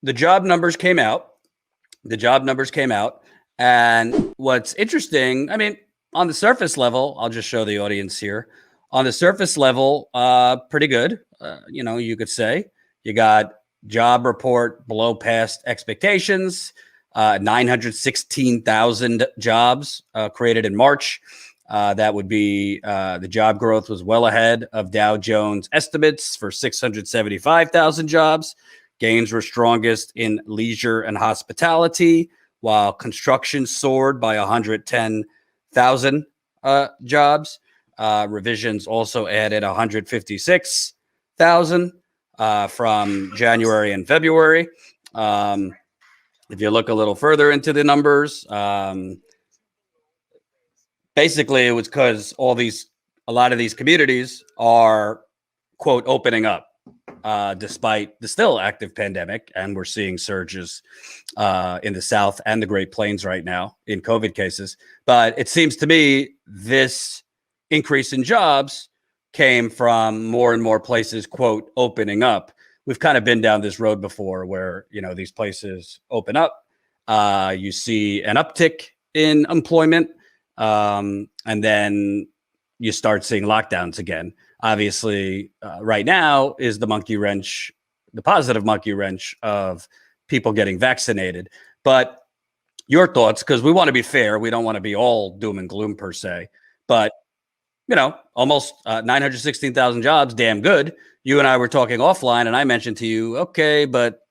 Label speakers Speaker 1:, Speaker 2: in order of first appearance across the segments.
Speaker 1: the job numbers came out. The job numbers came out. And what's interesting, I mean, on the surface level, I'll just show the audience here. On the surface level, pretty good. You could say you got job report below past expectations, 916,000 jobs created in March. That would be the job growth was well ahead of Dow Jones estimates for 675,000 jobs. Gains were strongest in leisure and hospitality, while construction soared by 110,000 jobs. Revisions also added 156,000 from January and February. If you look a little further into the numbers, basically it was because a lot of these communities are, quote, opening up. Despite the still active pandemic, and we're seeing surges in the South and the Great Plains right now in COVID cases. But it seems to me this increase in jobs came from more and more places, quote, opening up. We've kind of been down this road before where, these places open up. You see an uptick in employment, and then you start seeing lockdowns again. Obviously, right now is the positive monkey wrench of people getting vaccinated. But your thoughts, because we want to be fair. We don't want to be all doom and gloom per se. But, almost 916,000 jobs, damn good. You and I were talking offline, and I mentioned to you, okay, but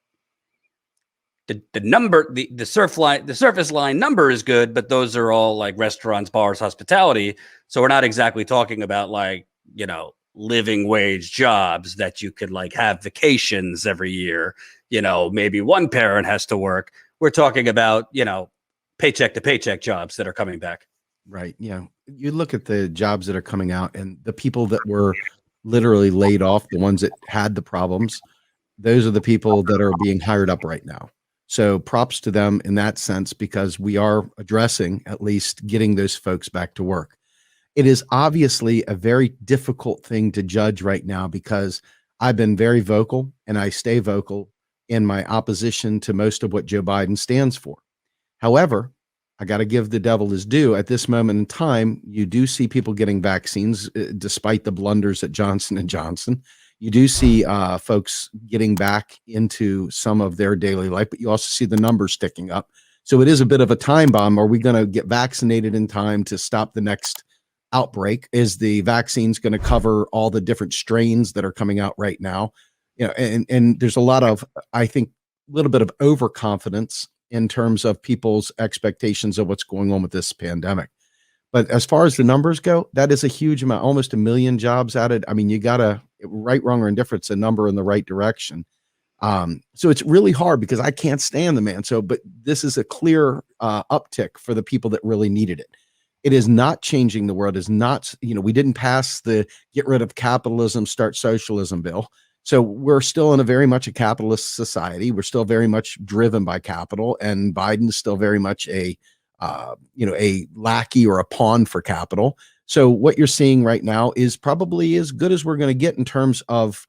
Speaker 1: the number, the surface line number is good, but those are all like restaurants, bars, hospitality. So we're not exactly talking about living wage jobs that you could have vacations every year. Maybe one parent has to work. We're talking about, paycheck to paycheck jobs that are coming back.
Speaker 2: Right. Yeah. You look at the jobs that are coming out and the people that were literally laid off, the ones that had the problems, those are the people that are being hired up right now. So props to them in that sense, because we are addressing at least getting those folks back to work. It is obviously a very difficult thing to judge right now, because I've been very vocal and I stay vocal in my opposition to most of what Joe Biden stands for. However, I got to give the devil his due. At this moment in time, you do see people getting vaccines despite the blunders at Johnson & Johnson. You do see folks getting back into some of their daily life, but you also see the numbers ticking up. So it is a bit of a time bomb. Are we going to get vaccinated in time to stop the next outbreak? Is the vaccines going to cover all the different strains that are coming out right now? And there's a lot of, I think, a little bit of overconfidence in terms of people's expectations of what's going on with this pandemic. But as far as the numbers go, that is a huge amount, almost 1 million jobs added. I mean, you got to, right, wrong, or indifferent, it's a number in the right direction. So it's really hard because I can't stand the man. But this is a clear uptick for the people that really needed it. It is not changing the world. It is not, we didn't pass the get rid of capitalism, start socialism bill. So we're still in a very much a capitalist society. We're still very much driven by capital, and Biden's still very much a lackey or a pawn for capital. So what you're seeing right now is probably as good as we're going to get in terms of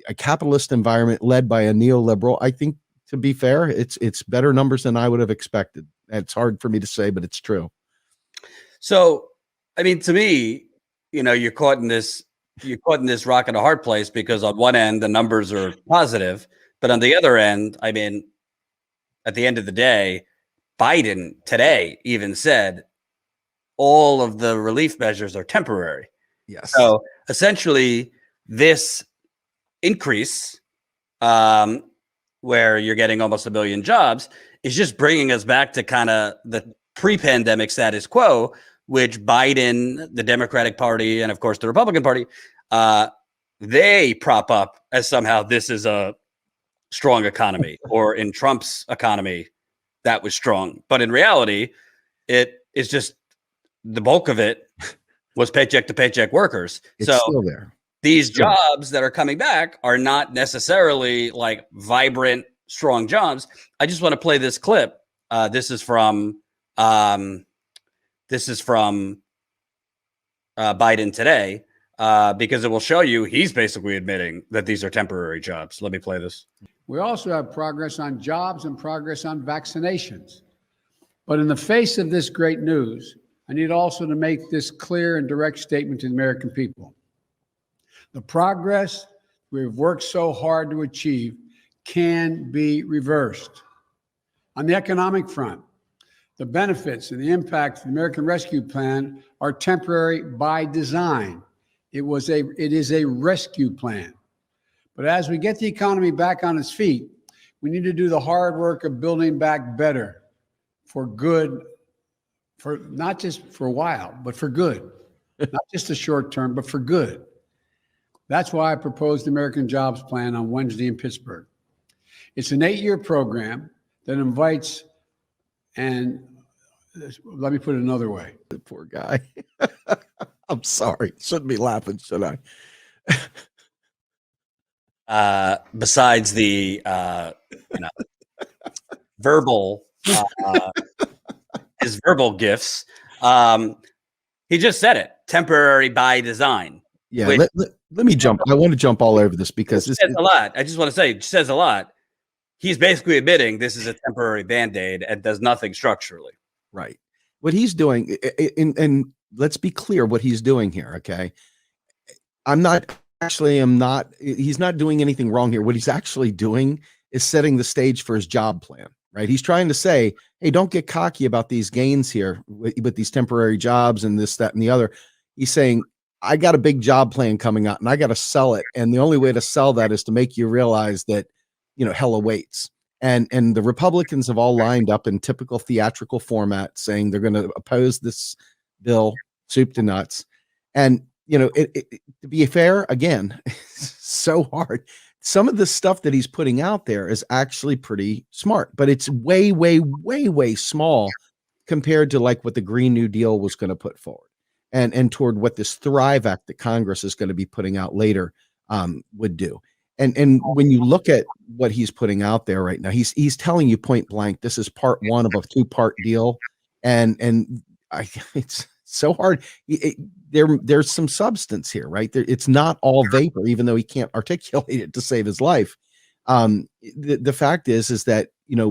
Speaker 2: a capitalist environment led by a neoliberal. I think, to be fair, it's better numbers than I would have expected. It's hard for me to say, but it's true.
Speaker 1: So, I mean, to me, you're caught in this rock and a hard place, because on one end, the numbers are positive, but on the other end, I mean, at the end of the day, Biden today even said all of the relief measures are temporary.
Speaker 2: Yes.
Speaker 1: So essentially, this increase, where you're getting almost 1 million jobs, is just bringing us back to kind of the pre-pandemic status quo, which Biden, the Democratic Party, and of course the Republican Party, they prop up as somehow this is a strong economy, or in Trump's economy, that was strong. But in reality, it is just the bulk of it was paycheck to paycheck workers.
Speaker 2: It's still there.
Speaker 1: These jobs that are coming back are not necessarily like vibrant, strong jobs. I just want to play this clip. This is from Biden today, because it will show you he's basically admitting that these are temporary jobs. Let me play this.
Speaker 3: We also have progress on jobs and progress on vaccinations. But in the face of this great news, I need also to make this clear and direct statement to the American people. The progress we've worked so hard to achieve can be reversed. On the economic front, the benefits and the impact of the American Rescue Plan are temporary by design. It is a rescue plan. But as we get the economy back on its feet, we need to do the hard work of building back better for good, for not just for a while, but for good. Not just the short term, but for good. That's why I proposed the American Jobs Plan on Wednesday in Pittsburgh. It's an 8-year program that invites, and let me put it another way.
Speaker 2: The poor guy. I'm sorry. Shouldn't be laughing, should I?
Speaker 1: Besides the verbal, his verbal gifts, he just said it. Temporary by design.
Speaker 2: Yeah. Let me jump. I want to jump all over this because
Speaker 1: it says a lot. I just want to say it says a lot. He's basically admitting this is a temporary Band-Aid and does nothing structurally.
Speaker 2: Right. What he's doing, and let's be clear what he's doing here, okay? He's not doing anything wrong here. What he's actually doing is setting the stage for his job plan, right? He's trying to say, hey, don't get cocky about these gains here with these temporary jobs and this, that, and the other. He's saying, I got a big job plan coming out and I got to sell it. And the only way to sell that is to make you realize that, hell awaits. And the Republicans have all lined up in typical theatrical format saying they're going to oppose this bill, soup to nuts. And, to be fair, again, so hard. Some of the stuff that he's putting out there is actually pretty smart, but it's way, way, way, way small compared to like what the Green New Deal was going to put forward and toward what this Thrive Act that Congress is going to be putting out later would do. And when you look at what he's putting out there right now, he's telling you point blank, this is part one of a 2-part deal. And it's so hard. There's some substance here, right? It's not all vapor, even though he can't articulate it to save his life. The fact is that,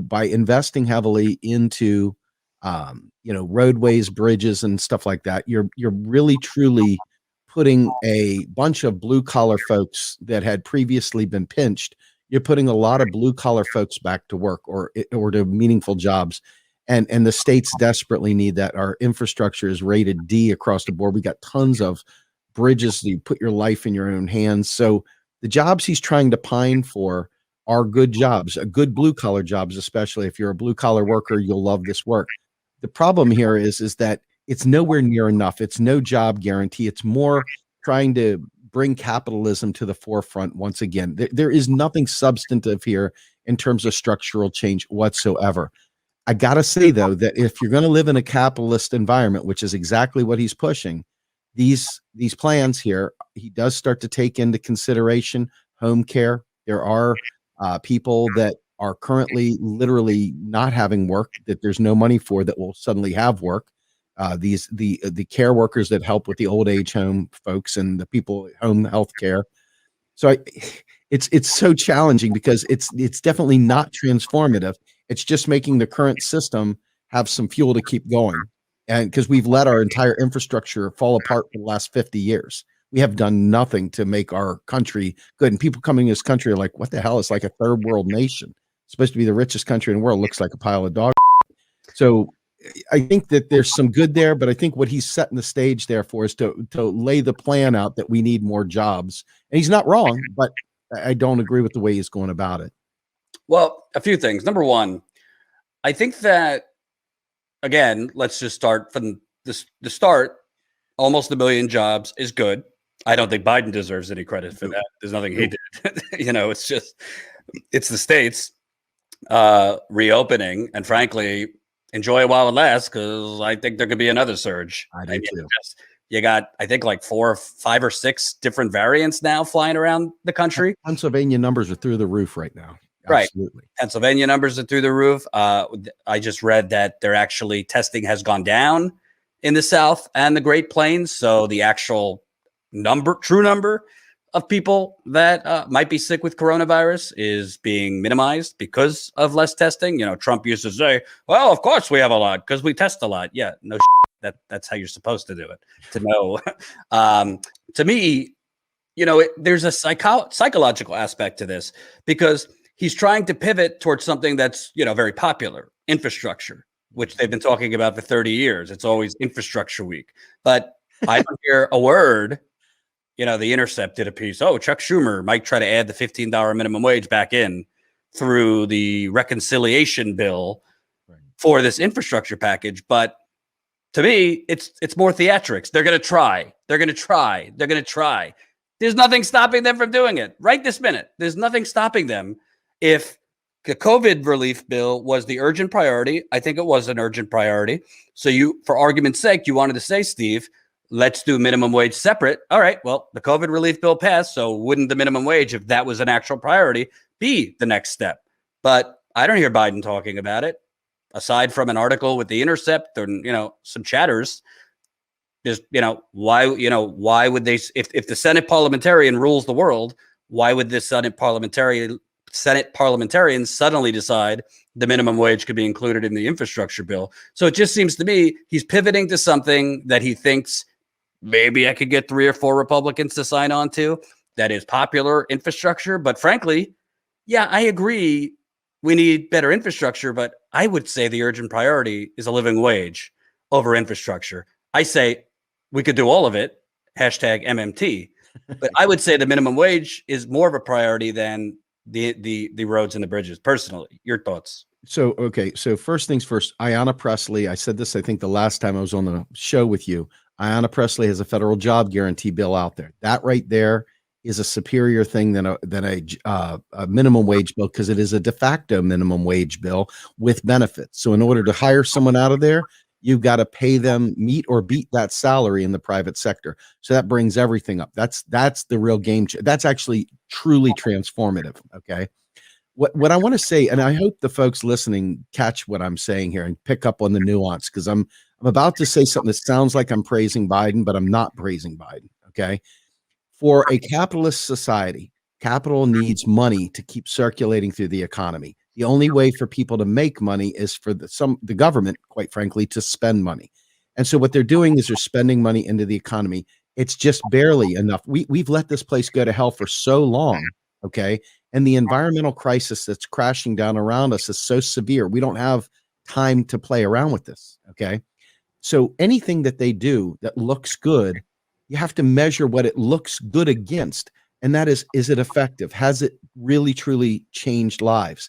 Speaker 2: by investing heavily into, roadways, bridges and stuff like that, you're really, truly putting a bunch of blue collar folks that had previously been pinched. You're putting a lot of blue collar folks back to work or to meaningful jobs. And the states desperately need that. Our infrastructure is rated D across the board. We got tons of bridges. You put your life in your own hands. So the jobs he's trying to pine for are good jobs, good blue collar jobs, especially if you're a blue collar worker, you'll love this work. The problem here is that it's nowhere near enough. It's no job guarantee. It's more trying to bring capitalism to the forefront once again. There is nothing substantive here in terms of structural change whatsoever. I got to say, though, that if you're going to live in a capitalist environment, which is exactly what he's pushing, these plans here, he does start to take into consideration home care. There are people that are currently literally not having work that there's no money for that will suddenly have work. The care workers that help with the old age home folks and the people at home health care. So it's so challenging because it's definitely not transformative. It's just making the current system have some fuel to keep going. And because we've let our entire infrastructure fall apart for the last 50 years, we have done nothing to make our country good. And people coming to this country are like, what the hell? It's like a third world nation. It's supposed to be the richest country in the world. Looks like a pile of dog. So I think that there's some good there, but I think what he's setting the stage there for is to lay the plan out that we need more jobs. And he's not wrong, but I don't agree with the way he's going about it.
Speaker 1: Well, a few things. Number one, I think that, again, let's just start from the start. Almost 1 million jobs is good. I don't think Biden deserves any credit for that. There's nothing he did. It's the states reopening, and frankly, enjoy it while it lasts, because I think there could be another surge.
Speaker 2: I do too.
Speaker 1: You got, I think, like 4, 5, or 6 different variants now flying around the country.
Speaker 2: Pennsylvania numbers are through the roof right now.
Speaker 1: Absolutely. Right. Pennsylvania numbers are through the roof. I just read that they're actually testing has gone down in the South and the Great Plains. So the actual true number of people that might be sick with coronavirus is being minimized because of less testing. Trump used to say, well, of course we have a lot because we test a lot. Yeah, no, that's how you're supposed to do it, to know. To me, there's a psychological aspect to this because he's trying to pivot towards something that's, very popular, infrastructure, which they've been talking about for 30 years. It's always infrastructure week. But I don't hear a word. The Intercept did a piece. Oh, Chuck Schumer might try to add the $15 minimum wage back in through the reconciliation bill for this infrastructure package. But to me, it's more theatrics. They're going to try. They're going to try. They're going to try. There's nothing stopping them from doing it right this minute. There's nothing stopping them. If the COVID relief bill was the urgent priority, I think it was an urgent priority. So for argument's sake, you wanted to say, Steve, let's do minimum wage separate. All right, well, the COVID relief bill passed, so wouldn't the minimum wage, if that was an actual priority, be the next step? But I don't hear Biden talking about it, aside from an article with the Intercept and, some chatters. There's, why would they, if the Senate parliamentarian rules the world, why would this Senate parliamentarians suddenly decide the minimum wage could be included in the infrastructure bill? So it just seems to me he's pivoting to something that he thinks maybe I could get 3 or 4 Republicans to sign on to, that is popular infrastructure. But frankly, yeah, I agree we need better infrastructure, but I would say the urgent priority is a living wage over infrastructure. I say we could do all of it, #MMT, but I would say the minimum wage is more of a priority than the roads and the bridges. Personally, your thoughts?
Speaker 2: So, okay. So first things first, Ayanna Pressley, I said this, I think the last time I was on the show with you, Ayanna Pressley has a federal job guarantee bill out there. That right there is a superior thing than a minimum wage bill, because it is a de facto minimum wage bill with benefits. So in order to hire someone out of there, you've got to pay them, meet or beat that salary in the private sector. So that brings everything up. That's the real game. That's actually truly transformative. Okay. What I want to say, and I hope the folks listening catch what I'm saying here and pick up on the nuance, because I'm about to say something that sounds like I'm praising Biden, but I'm not praising Biden. Okay. For a capitalist society, capital needs money to keep circulating through the economy. The only way for people to make money is for the government, quite frankly, to spend money. And so what they're doing is they're spending money into the economy. It's just barely enough. We've let this place go to hell for so long. Okay. And the environmental crisis that's crashing down around us is so severe. We don't have time to play around with this. Okay. So anything that they do that looks good, you have to measure what it looks good against. And that is it effective? Has it really, truly changed lives?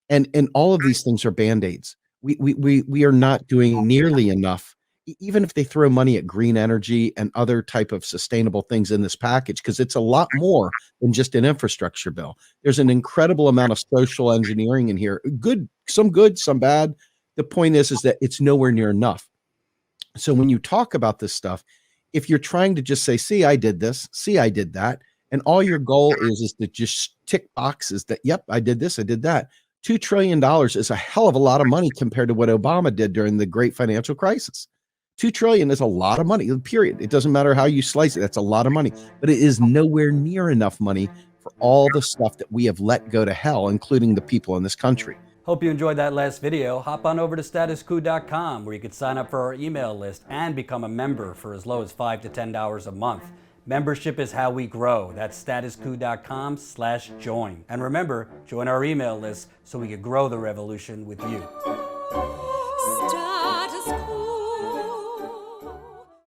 Speaker 2: And all of these things are Band-Aids. We are not doing nearly enough, even if they throw money at green energy and other type of sustainable things in this package, because it's a lot more than just an infrastructure bill. There's an incredible amount of social engineering in here. Good, some bad. The point is that it's nowhere near enough. So when you talk about this stuff, if you're trying to just say, see, I did this, see, I did that, and all your goal is to just tick boxes that, yep, I did this, I did that. $2 trillion is a hell of a lot of money compared to what Obama did during the great financial crisis. $2 trillion is a lot of money, period. It doesn't matter how you slice it. That's a lot of money, but it is nowhere near enough money for all the stuff that we have let go to hell, including the people in this country.
Speaker 1: Hope you enjoyed that last video. Hop on over to statuscoup.com where you can sign up for our email list and become a member for as low as $5 to $10 a month. Membership is how we grow. That's statuscoup.com/join. And remember, join our email list so we can grow the revolution with you.